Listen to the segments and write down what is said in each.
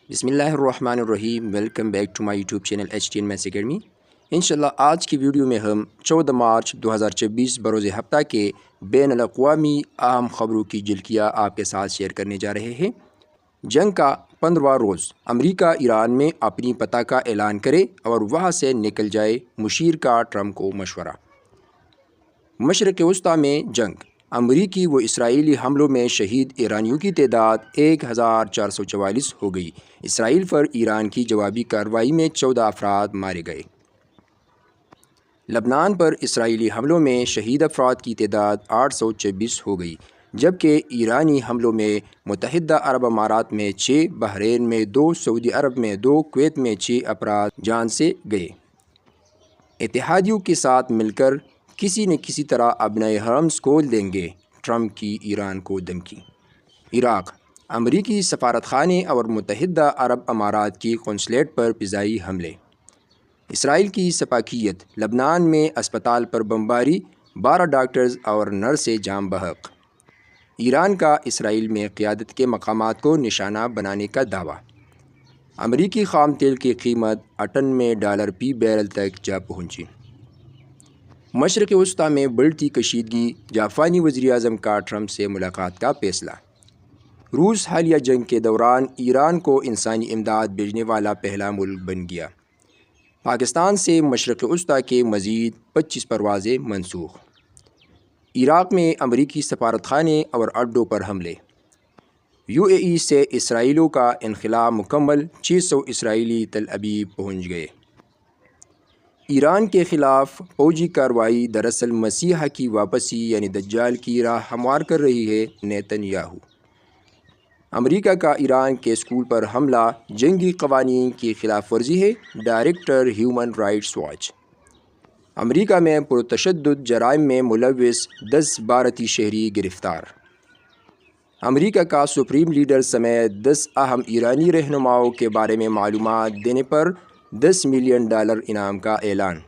بسم اللہ الرحمن الرحیم، welcome back to my YouTube channel HTN maths academy. انشاءاللہ آج کی ویڈیو میں ہم 14 مارچ 2024 بروز ہفتہ کے بین الاقوامی اہم خبروں کی جھلکیاں آپ کے ساتھ شیئر کرنے جا رہے ہیں۔ جنگ کا 15واں روز، امریکہ ایران میں اپنی فتح کا اعلان کرے اور وہاں سے نکل جائے، مشیر کا ٹرمپ کو مشورہ۔ مشرق وسطیٰ میں جنگ، امریکی و اسرائیلی حملوں میں شہید ایرانیوں کی تعداد 1444 ہو گئی۔ اسرائیل پر ایران کی جوابی کارروائی میں 14 افراد مارے گئے۔ لبنان پر اسرائیلی حملوں میں شہید افراد کی تعداد 826 ہو گئی، جبکہ ایرانی حملوں میں متحدہ عرب امارات میں 6، بحرین میں 2، سعودی عرب میں 2، کویت میں 6 افراد جان سے گئے۔ اتحادیوں کے ساتھ مل کر کسی نہ کسی طرح ابنائے حرم کھول دیں گے، ٹرمپ کی ایران کو دھمکی۔ عراق، امریکی سفارت خانے اور متحدہ عرب امارات کی قونصلیٹ پر فضائی حملے۔ اسرائیل کی سفاکیت، لبنان میں اسپتال پر بمباری، 12 ڈاکٹرز اور نرسیں جاں بحق۔ ایران کا اسرائیل میں قیادت کے مقامات کو نشانہ بنانے کا دعویٰ۔ امریکی خام تیل کی قیمت $98 فی بیرل تک جا پہنچی۔ مشرق وسطیٰ میں بڑھتی کشیدگی، جاپانی وزیر اعظم کا ٹرمپ سے ملاقات کا فیصلہ۔ روس حالیہ جنگ کے دوران ایران کو انسانی امداد بھیجنے والا پہلا ملک بن گیا۔ پاکستان سے مشرق وسطیٰ کے مزید 25 پروازیں منسوخ۔ عراق میں امریکی سفارت خانے اور اڈوں پر حملے۔ UAE سے اسرائیلیوں کا انخلاء مکمل، 600 اسرائیلی تل ابیب پہنچ گئے۔ ایران کے خلاف فوجی کارروائی دراصل مسیح کی واپسی یعنی دجال کی راہ ہموار کر رہی ہے، نیتن یاہو۔ امریکہ کا ایران کے اسکول پر حملہ جنگی قوانین کی خلاف ورزی ہے، ڈائریکٹر ہیومن رائٹس واچ۔ امریکہ میں پرتشدد جرائم میں ملوث 10 بھارتی شہری گرفتار۔ امریکہ کا سپریم لیڈر سمیت 10 اہم ایرانی رہنماؤں کے بارے میں معلومات دینے پر $10 ملین انعام کا اعلان۔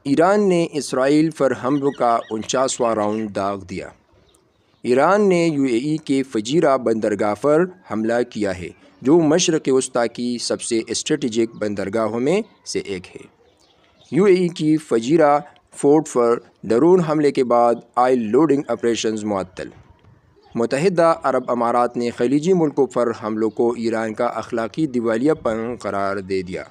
ایران نے اسرائیل پر حملوں کا 49واں راؤنڈ داغ دیا۔ ایران نے UAE کے فجیرہ بندرگاہ پر حملہ کیا ہے، جو مشرق وسطیٰ کی سب سے اسٹریٹجک بندرگاہوں میں سے ایک ہے۔ UAE کی فجیرہ پورٹ پر ڈرون حملے کے بعد آئل لوڈنگ آپریشنز معطل۔ متحدہ عرب امارات نے خلیجی ملکوں پر حملوں کو ایران کا اخلاقی دیوالیہ پن قرار دے دیا۔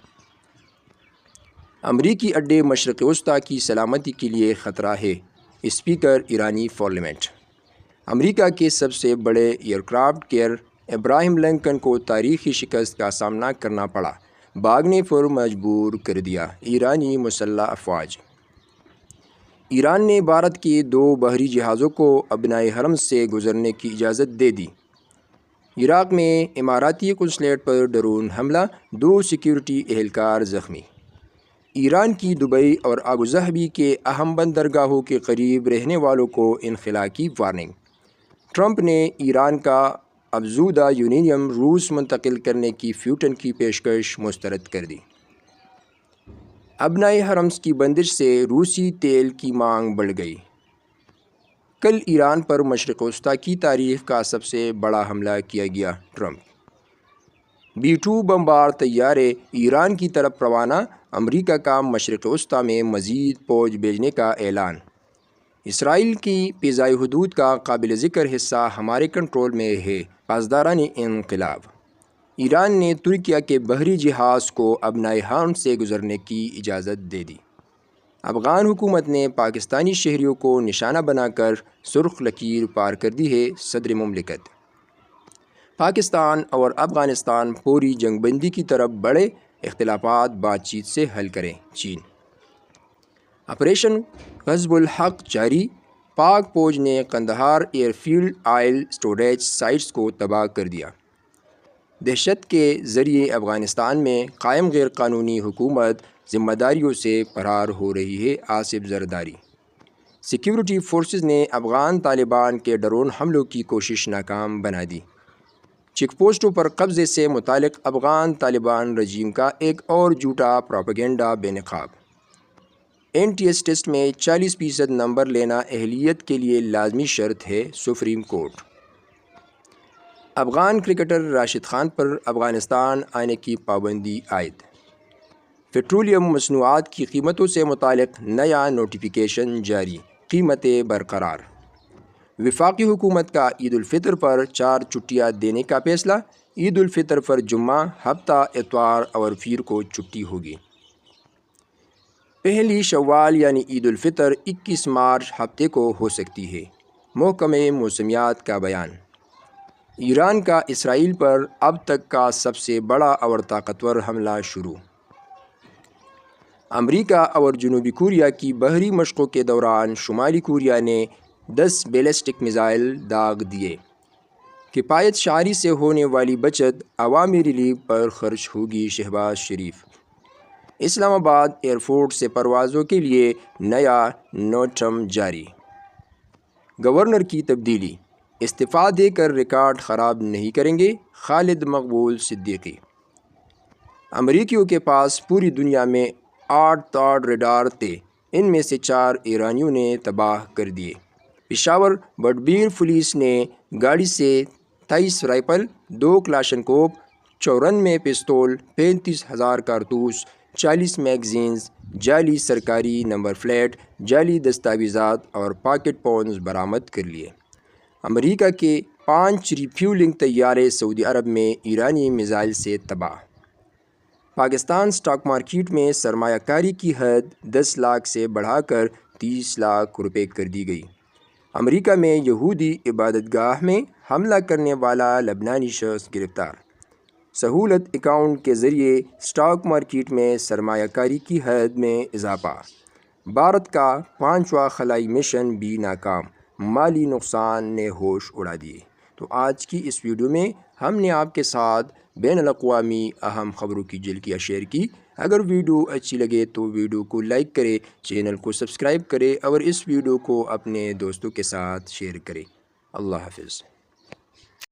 امریکی اڈے مشرق وسطیٰ کی سلامتی کے لیے خطرہ ہے، اسپیکر ایرانی پارلیمنٹ۔ امریکہ کے سب سے بڑے ایئرکرافٹ کیریئر ابراہیم لنکن کو تاریخی شکست کا سامنا کرنا پڑا، بھاگنے پر مجبور کر دیا ایرانی مسلح افواج۔ ایران نے بھارت کے 2 بحری جہازوں کو ابنائے حرم سے گزرنے کی اجازت دے دی۔ عراق میں اماراتی قونصلیٹ پر ڈرون حملہ، 2 سیکیورٹی اہلکار زخمی۔ ایران کی دبئی اور ابوظہبی کے اہم بندرگاہوں کے قریب رہنے والوں کو انخلاء کی وارننگ۔ ٹرمپ نے ایران کا افزودہ یورینیم روس منتقل کرنے کی پیوٹن کی پیشکش مسترد کر دی۔ ابنائے حرم کی بندش سے روسی تیل کی مانگ بڑھ گئی۔ کل ایران پر مشرق وسطیٰ کی تاریخ کا سب سے بڑا حملہ کیا گیا، ٹرمپ۔ B-2 بمبار طیارے ایران کی طرف روانہ، امریکہ کا مشرق وسطیٰ میں مزید فوج بھیجنے کا اعلان۔ اسرائیل کی فضائی حدود کا قابل ذکر حصہ ہمارے کنٹرول میں ہے، پاسداران انقلاب۔ ایران نے ترکیہ کے بحری جہاز کو ابنائے حرم سے گزرنے کی اجازت دے دی۔ افغان حکومت نے پاکستانی شہریوں کو نشانہ بنا کر سرخ لکیر پار کر دی ہے، صدر مملکت۔ پاکستان اور افغانستان فوری جنگ بندی کی طرف بڑھے، اختلافات بات چیت سے حل کریں، چین۔ آپریشن غضب الحق جاری، پاک فوج نے Kandahar air field oil storage sites کو تباہ کر دیا۔ دہشت کے ذریعے افغانستان میں قائم غیر قانونی حکومت ذمہ داریوں سے فرار ہو رہی ہے، آصف زرداری۔ سیکیورٹی فورسز نے افغان طالبان کے ڈرون حملوں کی کوشش ناکام بنا دی۔ چیک پوسٹوں پر قبضے سے متعلق افغان طالبان رجیم کا ایک اور جھوٹا پروپیگنڈا بے نقاب۔ NTS ٹیسٹ میں 40% نمبر لینا اہلیت کے لیے لازمی شرط ہے، supreme court. Afghan cricketer Rashid Khan پر افغانستان آنے کی پابندی عائد۔ پیٹرولیم مصنوعات کی قیمتوں سے متعلق نیا نوٹیفیکیشن جاری، قیمتیں برقرار۔ وفاقی حکومت کا عید الفطر پر 4 چھٹیاں دینے کا فیصلہ۔ عید الفطر پر جمعہ، ہفتہ اتوار اور پیر کو چھٹی ہوگی۔ پہلی شوال یعنی عید الفطر 21 مارچ ہفتے کو ہو سکتی ہے، محکمہ موسمیات کا بیان۔ ایران کا اسرائیل پر اب تک کا سب سے بڑا اور طاقتور حملہ شروع۔ امریکہ اور جنوبی کوریا کی بحری مشقوں کے دوران شمالی کوریا نے 10 بیلسٹک میزائل داغ دیے۔ کفایت شعاری سے ہونے والی بچت عوامی ریلیف پر خرچ ہوگی: شہباز شریف۔ اسلام آباد ایئرپورٹ سے پروازوں کے لیے نیا نوٹم جاری۔ گورنر کی تبدیلی، استعفیٰ دے کر ریکارڈ خراب نہیں کریں گے: خالد مقبول صدیقی۔ امریکیوں کے پاس پوری دنیا میں 8 تھاڈ ریڈار تھے، ان میں سے 4 ایرانیوں نے تباہ کر دیے۔ پشاور بٹبیر پولیس نے گاڑی سے 23 رائفل، 2 کلاشنکوف، 94 پستول، 35,000 کارتوس، 40 میگزینز، جعلی سرکاری نمبر پلیٹ، جعلی دستاویزات اور پاکٹ پونز برآمد کر لیے۔ امریکہ کے 5 ری فیولنگ طیارے سعودی عرب میں ایرانی میزائل سے تباہ۔ پاکستان اسٹاک مارکیٹ میں سرمایہ کاری کی حد 10 لاکھ سے بڑھا کر 30 لاکھ روپے کر دی گئی۔ امریکہ میں یہودی عبادت گاہ میں حملہ کرنے والا لبنانی شخص گرفتار۔ سہولت اکاؤنٹ کے ذریعے اسٹاک مارکیٹ میں سرمایہ کاری کی حد میں اضافہ۔ بھارت کا 5واں خلائی مشن بھی ناکام، مالی نقصان نے ہوش اڑا دیے۔ تو آج کی اس ویڈیو میں ہم نے آپ کے ساتھ بین الاقوامی اہم خبروں کی جھلکیاں شیئر کی۔ اگر ویڈیو اچھی لگے تو ویڈیو کو لائک کرے، چینل کو سبسکرائب کرے اور اس ویڈیو کو اپنے دوستوں کے ساتھ شیئر کرے۔ اللہ حافظ۔